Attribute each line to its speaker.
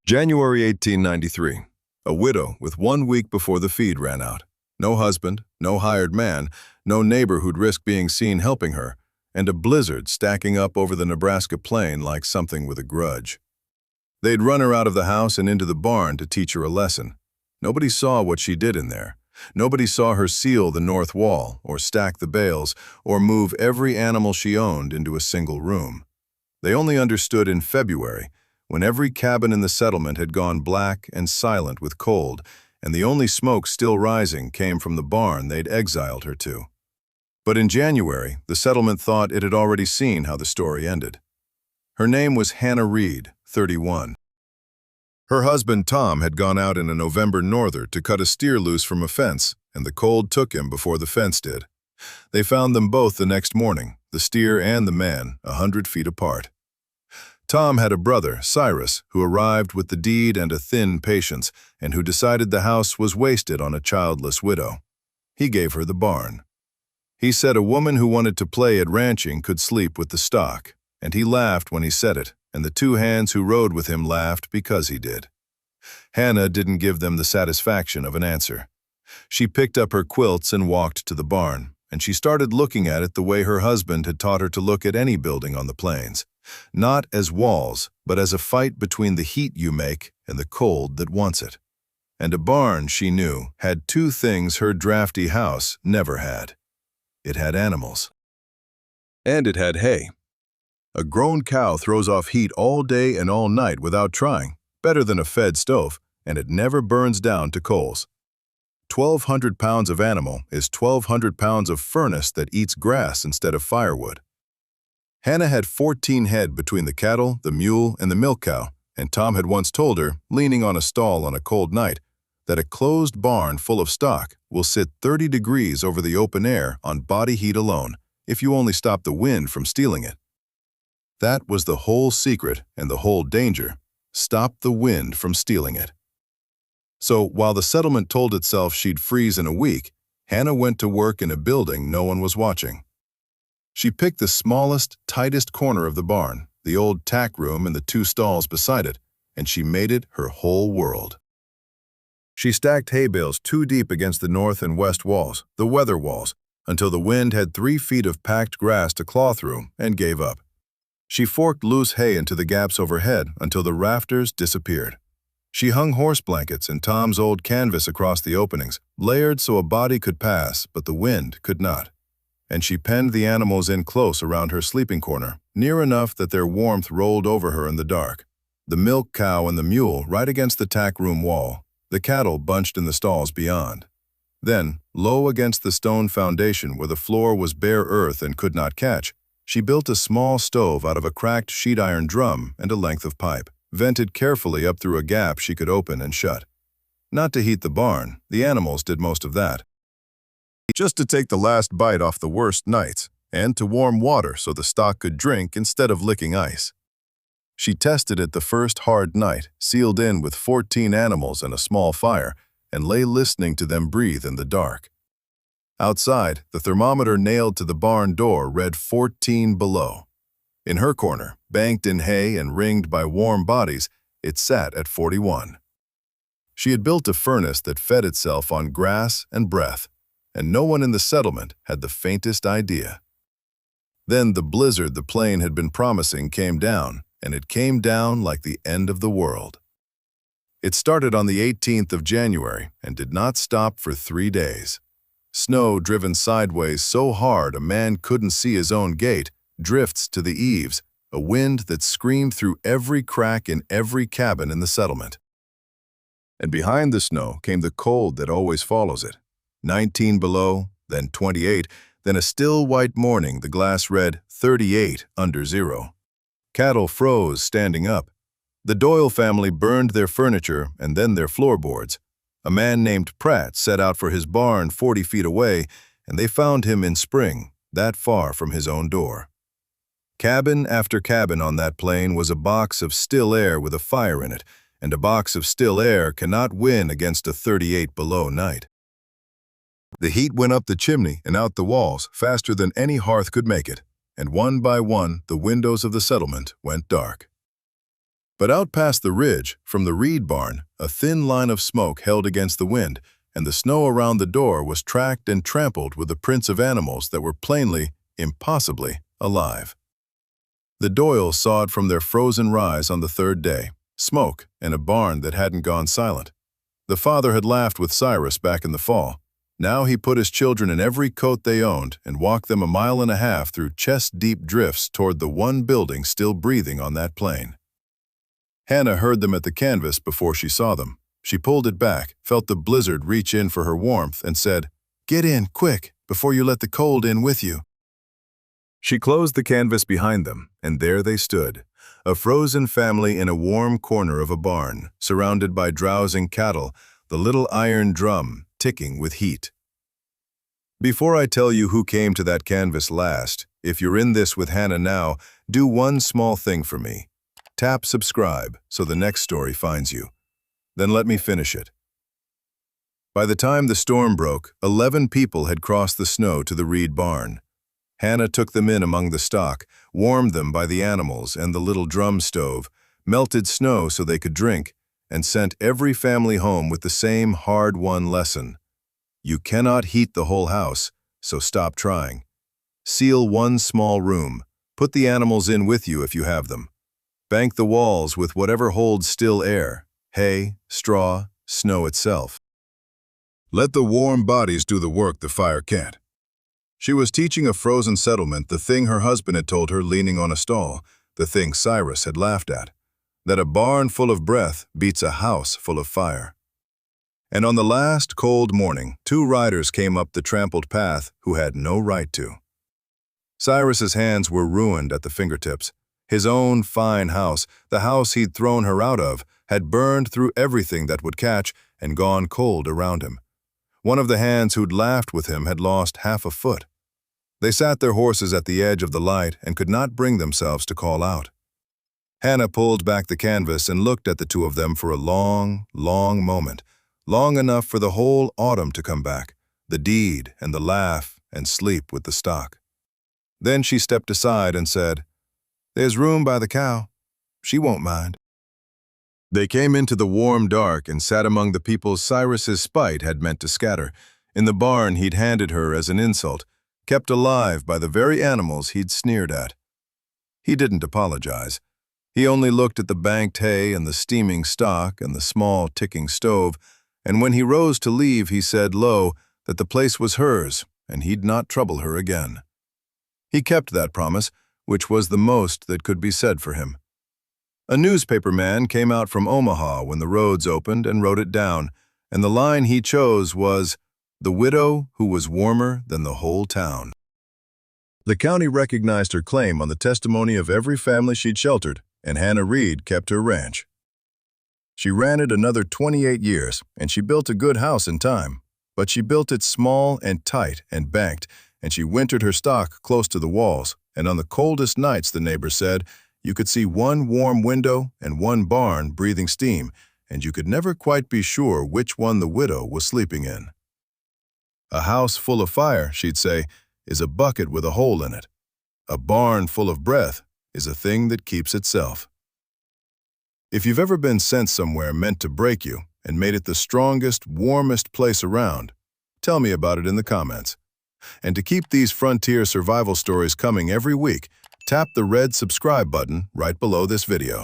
Speaker 1: January 1893. A widow with 1 week before the feed ran out. No husband, no hired man, no neighbor who'd risk being seen helping her, and a blizzard stacking up over the Nebraska plain like something with a grudge. They'd run her out of the house and into the barn to teach her a lesson. Nobody saw what she did in there. Nobody saw her seal the north wall, or stack the bales, or move every animal she owned into a single room. They only understood in February, when every cabin in the settlement had gone black and silent with cold, and the only smoke still rising came from the barn they'd exiled her to. But in January, the settlement thought it had already seen how the story ended. Her name was Hannah Reed, 31. Her husband Tom had gone out in a November norther to cut a steer loose from a fence, and the cold took him before the fence did. They found them both the next morning, the steer and the man, 100 feet apart. Tom had a brother, Cyrus, who arrived with the deed and a thin patience, and who decided the house was wasted on a childless widow. He gave her the barn. He said a woman who wanted to play at ranching could sleep with the stock, and he laughed when he said it, and the two hands who rode with him laughed because he did. Hannah didn't give them the satisfaction of an answer. She picked up her quilts and walked to the barn, and she started looking at it the way her husband had taught her to look at any building on the plains. Not as walls, but as a fight between the heat you make and the cold that wants it. And a barn, she knew, had two things her drafty house never had. It had animals. And it had hay. A grown cow throws off heat all day and all night without trying, better than a fed stove, and it never burns down to coals. 1,200 pounds of animal is 1,200 pounds of furnace that eats grass instead of firewood. Hannah had 14 head between the cattle, the mule, and the milk cow, and Tom had once told her, leaning on a stall on a cold night, that a closed barn full of stock will sit 30 degrees over the open air on body heat alone, if you only stop the wind from stealing it. That was the whole secret and the whole danger. Stop the wind from stealing it. So while the settlement told itself she'd freeze in a week, Hannah went to work in a building no one was watching. She picked the smallest, tightest corner of the barn, the old tack room and the two stalls beside it, and she made it her whole world. She stacked hay bales 2 deep against the north and west walls, the weather walls, until the wind had 3 feet of packed grass to claw through and gave up. She forked loose hay into the gaps overhead until the rafters disappeared. She hung horse blankets and Tom's old canvas across the openings, layered so a body could pass, but the wind could not. And she penned the animals in close around her sleeping corner, near enough that their warmth rolled over her in the dark. The milk cow and the mule right against the tack room wall, the cattle bunched in the stalls beyond. Then, low against the stone foundation where the floor was bare earth and could not catch, she built a small stove out of a cracked sheet iron drum and a length of pipe, vented carefully up through a gap she could open and shut. Not to heat the barn, the animals did most of that. Just to take the last bite off the worst nights, and to warm water so the stock could drink instead of licking ice. She tested it the first hard night, sealed in with 14 animals and a small fire, and lay listening to them breathe in the dark. Outside, the thermometer nailed to the barn door read 14 below. In her corner, banked in hay and ringed by warm bodies, it sat at 41. She had built a furnace that fed itself on grass and breath, and no one in the settlement had the faintest idea. Then the blizzard the plane had been promising came down, and it came down like the end of the world. It started on the 18th of January and did not stop for 3 days. Snow driven sideways so hard a man couldn't see his own gate, drifts to the eaves, a wind that screamed through every crack in every cabin in the settlement. And behind the snow came the cold that always follows it. 19 below, then 28, then a still white morning the glass read 38 under zero. Cattle froze standing up. The Doyle family burned their furniture and then their floorboards. A man named Pratt set out for his barn 40 feet away, and they found him in spring, that far from his own door. Cabin after cabin on that plain was a box of still air with a fire in it, and a box of still air cannot win against a 38 below night. The heat went up the chimney and out the walls faster than any hearth could make it, and one by one the windows of the settlement went dark. But out past the ridge, from the reed barn, a thin line of smoke held against the wind, and the snow around the door was tracked and trampled with the prints of animals that were plainly, impossibly, alive. The Doyles saw it from their frozen rise on the third day, smoke and a barn that hadn't gone silent. The father had laughed with Cyrus back in the fall. Now he put his children in every coat they owned and walked them 1.5 miles through chest-deep drifts toward the one building still breathing on that plain. Hannah heard them at the canvas before she saw them. She pulled it back, felt the blizzard reach in for her warmth, and said, "Get in, quick, before you let the cold in with you." She closed the canvas behind them, and there they stood, a frozen family in a warm corner of a barn, surrounded by drowsing cattle, the little iron drum ticking with heat. Before I tell you who came to that canvas last, if you're in this with Hannah now, do one small thing for me. Tap subscribe so the next story finds you. Then let me finish it. By the time the storm broke, 11 people had crossed the snow to the reed barn. Hannah took them in among the stock, warmed them by the animals and the little drum stove, melted snow so they could drink, and sent every family home with the same hard-won lesson. You cannot heat the whole house, so stop trying. Seal one small room. Put the animals in with you if you have them. Bank the walls with whatever holds still air, hay, straw, snow itself. Let the warm bodies do the work the fire can't. She was teaching a frozen settlement the thing her husband had told her leaning on a stall, the thing Cyrus had laughed at, that a barn full of breath beats a house full of fire. And on the last cold morning, 2 riders came up the trampled path who had no right to. Cyrus's hands were ruined at the fingertips. His own fine house, the house he'd thrown her out of, had burned through everything that would catch and gone cold around him. One of the hands who'd laughed with him had lost half a foot. They sat their horses at the edge of the light and could not bring themselves to call out. Hannah pulled back the canvas and looked at the 2 of them for a long, long moment, long enough for the whole autumn to come back, the deed and the laugh and sleep with the stock. Then she stepped aside and said, "There's room by the cow. She won't mind." They came into the warm dark and sat among the people Cyrus's spite had meant to scatter, in the barn he'd handed her as an insult, kept alive by the very animals he'd sneered at. He didn't apologize. He only looked at the banked hay and the steaming stock and the small ticking stove, and when he rose to leave he said low that the place was hers and he'd not trouble her again. He kept that promise, which was the most that could be said for him. A newspaper man came out from Omaha when the roads opened and wrote it down, and the line he chose was, "The widow who was warmer than the whole town." The county recognized her claim on the testimony of every family she'd sheltered, and Hannah Reed kept her ranch. She ran it another 28 years, and she built a good house in time, but she built it small and tight and banked, and she wintered her stock close to the walls, and on the coldest nights, the neighbors said, you could see one warm window and one barn breathing steam, and you could never quite be sure which one the widow was sleeping in. A house full of fire, she'd say, is a bucket with a hole in it. A barn full of breath is a thing that keeps itself. If you've ever been sent somewhere meant to break you and made it the strongest, warmest place around, tell me about it in the comments. And to keep these frontier survival stories coming every week, tap the red subscribe button right below this video.